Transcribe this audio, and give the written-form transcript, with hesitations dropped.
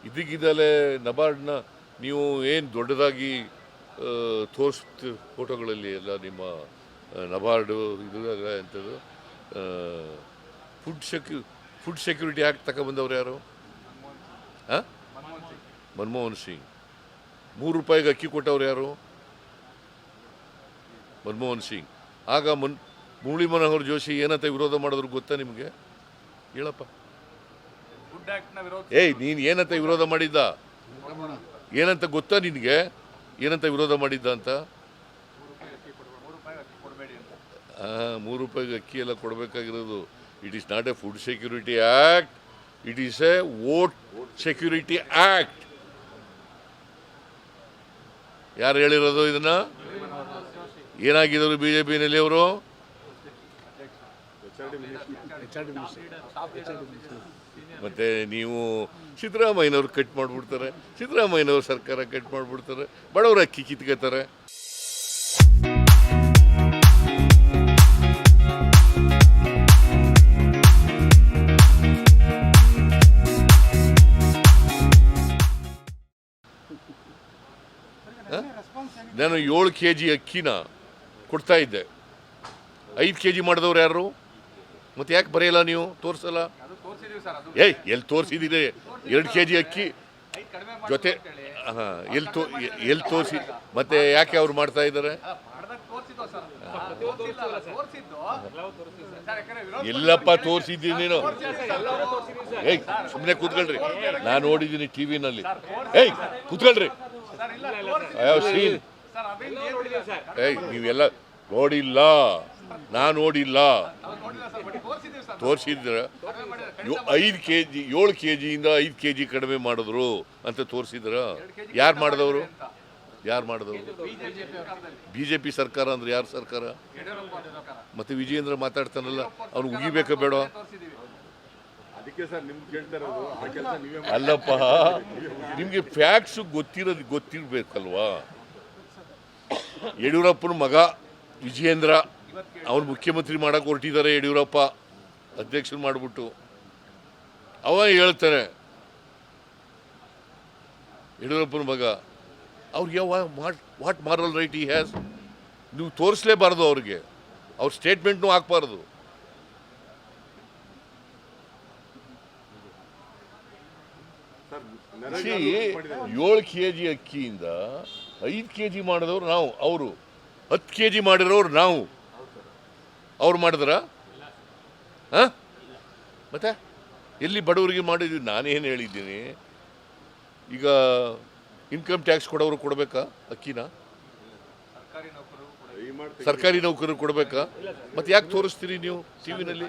ಇದಕ್ಕಿದ್ದಲೇ ನಬಾರ್ಡ್ನ ನೀವು ಏನು ದೊಡ್ಡದಾಗಿ ತೋರಿಸ್ತ ಫೋಟೋಗಳಲ್ಲಿ ಎಲ್ಲ ನಿಮ್ಮ ನಬಾರ್ಡು ಇದು ಎಂಥದ್ದು ಫುಡ್ ಸೆಕ್ಯೂರಿಟಿ ಆ್ಯಕ್ಟ್ ತಗೊಬಂದವ್ರು ಯಾರು? ಹಾಂ, ಮನಮೋಹನ್ ಸಿಂಗ್. ₹3 ಅಕ್ಕಿ ಕೊಟ್ಟವ್ರು ಯಾರು? ಮನಮೋಹನ್ ಸಿಂಗ್. ಆಗ ಮುರಳಿ ಮನೋಹರ್ ಜೋಶಿ ಏನಂತ ವಿರೋಧ ಮಾಡಿದ್ರು ಗೊತ್ತಾ ನಿಮಗೆ? ಹೇಳಪ್ಪ. ಏಯ್, ನೀನು ಏನಂತ ವಿರೋಧ ಮಾಡಿದ್ದ? ಏನಂತ ಗೊತ್ತಾ ನಿನಗೆ? ಏನಂತ ವಿರೋಧ ಮಾಡಿದ್ದ ಅಂತ? ₹3 ಅಕ್ಕಿ ಎಲ್ಲ ಕೊಡಬೇಕಾಗಿರೋದು. It is not a food security act, it is a vote security act. ಯಾರು ಹೇಳಿರೋದು ಇದನ್ನ? ಏನಾಗಿದ್ರು ಬಿಜೆಪಿನಲ್ಲಿ ಅವರು? ಮತ್ತೆ ನೀವು ಸಿದ್ದರಾಮಯ್ಯನವ್ರು ಕಟ್ ಮಾಡಿಬಿಡ್ತಾರೆ, ಸಿದ್ದರಾಮಯ್ಯನವ್ರ ಸರ್ಕಾರ ಕಟ್ ಮಾಡಿಬಿಡ್ತಾರೆ, ಬಡವರ ಅಕ್ಕಿ ಕಿತ್ಕೋತಾರೆ. ನಾನು 7 kg ಅಕ್ಕಿನ ಕೊಡ್ತಾ ಇದ್ದೆ, 5 kg ಮಾಡಿದವ್ರು ಯಾರು? ಮತ್ತೆ ಯಾಕೆ ಬರೆಯಲ್ಲ ನೀವು? ತೋರಿಸಲ್ಲ? ಏಯ್, ಎಲ್ಲಿ ತೋರಿಸಿದ್ದೀರಿ? 2 kg ಅಕ್ಕಿ ಜೊತೆ ಎಲ್ಲಿ ತೋರಿಸಿ? ಮತ್ತೆ ಯಾಕೆ ಅವ್ರು ಮಾಡ್ತಾ ಇದ್ದಾರೆ? ಎಲ್ಲಪ್ಪ ತೋರಿಸಿದ್ದೀನಿ ನೀನು? ಏಯ್, ಸುಮ್ಮನೆ ಕೂತ್ಕೊಳ್ರಿ, ನಾನು ನೋಡಿದ್ದೀನಿ ಟಿವಿನಲ್ಲಿ. ಏಯ್, ಕೂತ್ಕೊಳ್ರಿ. ಏಯ್, ನೀವೆಲ್ಲ ನೋಡಿಲ್ಲ, ನಾನು ನೋಡಿಲ್ಲ. ತೋರಿಸಿದ್ರ 5 kg 7 kgಯಿಂದ 5 kg ಕಡಿಮೆ ಮಾಡಿದ್ರು ಅಂತ ತೋರಿಸಿದ್ರ? ಯಾರು ಮಾಡಿದವರು? ಬಿಜೆಪಿ ಸರ್ಕಾರ ಅಂದ್ರೆ ಯಾರು ಸರ್ಕಾರ? ಮತ್ತೆ ವಿಜಯೇಂದ್ರ ಮಾತಾಡ್ತಾನಲ್ಲ, ಅವ್ನು ಉಗಿಬೇಕ ಬೇಡ? ಅಲ್ಲಪ್ಪ, ನಿಮ್ಗೆ ಫ್ಯಾಕ್ಟ್ಸ್ ಗೊತ್ತಿರ್ಬೇಕಲ್ವಾ? ಯಡಿಯೂರಪ್ಪನ ಮಗ ವಿಜಯೇಂದ್ರ, ಅವ್ರು ಮುಖ್ಯಮಂತ್ರಿ ಮಾಡಕ್ಕೆ ಹೊರಟಿದ್ದಾರೆ. ಯಡಿಯೂರಪ್ಪ ಅಧ್ಯಕ್ಷರು ಮಾಡಿಬಿಟ್ಟು ಅವ ಹೇಳ್ತಾರೆ, ಯಡಿಯೂರಪ್ಪನ ಮಗ, ಅವ್ರಿಗೆ ವಾಟ್ ಮಾರಲ್ ರೈಟ್ ಈ ಹ್ಯಾಸ್? ನೀವು ತೋರಿಸಲೇಬಾರ್ದು ಅವ್ರಿಗೆ, ಅವ್ರ ಸ್ಟೇಟ್ಮೆಂಟ್ನೂ ಹಾಕ್ಬಾರ್ದು. ಏಳು kg ಅಕ್ಕಿಯಿಂದ 5 kg ಮಾಡಿದವ್ರು ನಾವು, ಅವರು 10 kg ಮಾಡಿರೋರು ನಾವು. ಅವ್ರು ಮಾಡಿದ್ರ? ಹಾಂ, ಮತ್ತೆ ಎಲ್ಲಿ ಬಡವರಿಗೆ ಮಾಡಿದ್ವಿ? ನಾನೇನು ಹೇಳಿದ್ದೀನಿ? ಈಗ ಇನ್ಕಮ್ ಟ್ಯಾಕ್ಸ್ ಕೊಡೋರು ಕೊಡಬೇಕಾ ಅಕ್ಕಿನ? ಸರ್ಕಾರಿ ನೌಕರರು ಕೊಡಬೇಕಾ? ಮತ್ತೆ ಯಾಕೆ ತೋರಿಸ್ತೀರಿ ನೀವು ಟಿವಿನಲ್ಲಿ?